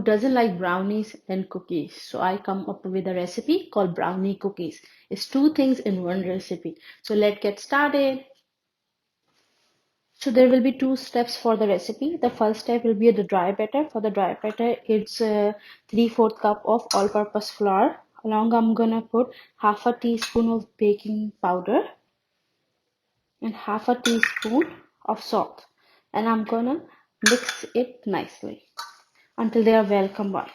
doesn't like brownies and cookies. So I come up with a recipe called brownie cookies. It's two things in one recipe. So let's get started. So there will be two steps for the recipe. The first step will be the dry batter. For the dry batter, it's 3/4 cup of all-purpose flour. Along, I'm gonna put half a teaspoon of baking powder and half a teaspoon of salt. And I'm gonna mix it nicely until they are well combined.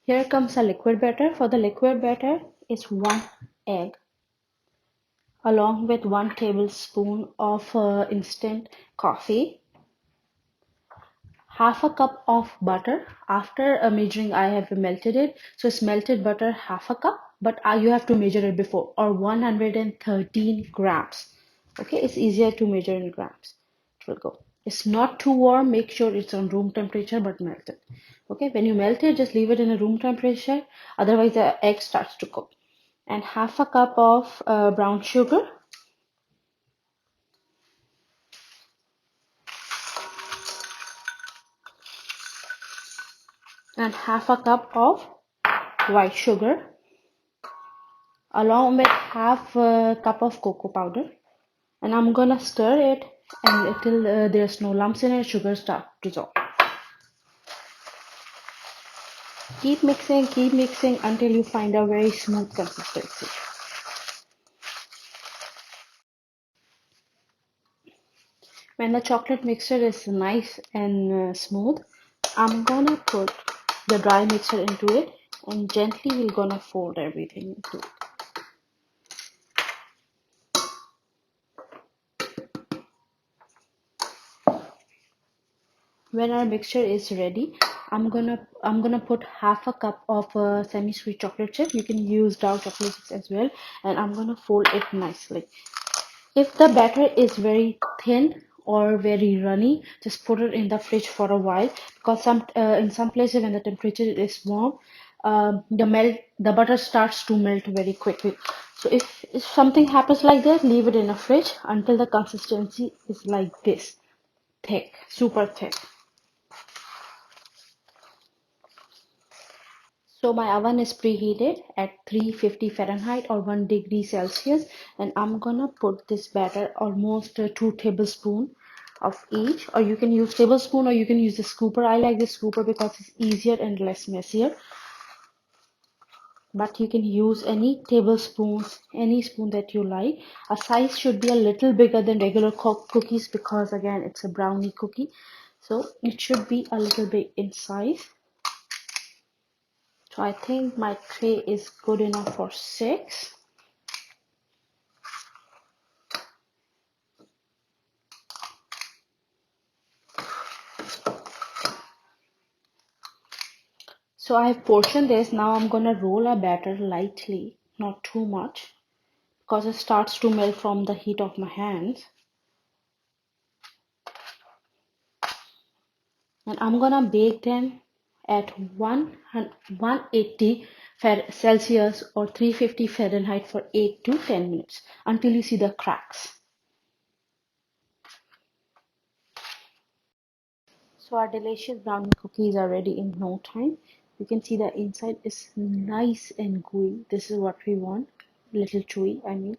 Here comes a liquid batter. For the liquid batter, it's 1 egg along with 1 tablespoon of instant coffee, half a cup of butter. After measuring, I have melted it. So it's melted butter, half a cup, but you have to measure it before, or 113 grams. Okay, it's easier to measure in grams. It will go. It's not too warm. Make sure it's on room temperature, but melted. Okay, when you melt it, just leave it in a room temperature. Otherwise, the egg starts to cook. And half a cup of brown sugar, and half a cup of white sugar, along with half a cup of cocoa powder. And I'm gonna stir it until there's no lumps in it, sugar start to dissolve. Keep mixing until you find a very smooth consistency. When the chocolate mixture is nice and smooth, I'm gonna put the dry mixture into it and gently we're gonna fold everything into it. When our mixture is ready, I'm gonna put half a cup of semi-sweet chocolate chip. You can use dark chocolate chips as well, and I'm gonna fold it nicely. If the batter is very thin or very runny, just put it in the fridge for a while, because in some places when the temperature is warm, the butter starts to melt very quickly. So if something happens like that, leave it in a fridge until the consistency is like this, thick, super thick. So my oven is preheated at 350 Fahrenheit or 1 degree Celsius, and I'm gonna put this batter almost 2 tablespoons of each, or you can use tablespoon or you can use the scooper. I like the scooper because it's easier and less messier. But you can use any tablespoons, any spoon that you like. A size should be a little bigger than regular cookies because again it's a brownie cookie, so it should be a little big in size. So I think my tray is good enough for 6. So I have portioned this. Now I'm gonna roll a batter lightly, not too much, because it starts to melt from the heat of my hands. And I'm gonna bake them at 180 Celsius or 350 Fahrenheit for 8 to 10 minutes until you see the cracks. So our delicious brownie cookies are ready in no time. You can see the inside is nice and gooey. This is what we want, little chewy, I mean.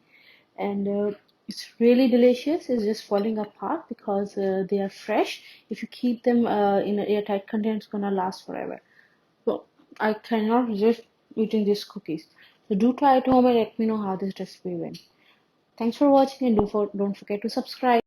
And it's really delicious. It's just falling apart because they are fresh. If you keep them in an airtight container, it's gonna last forever. So I cannot resist eating these cookies. So do try it home and let me know how this recipe went. Thanks for watching and don't forget to subscribe.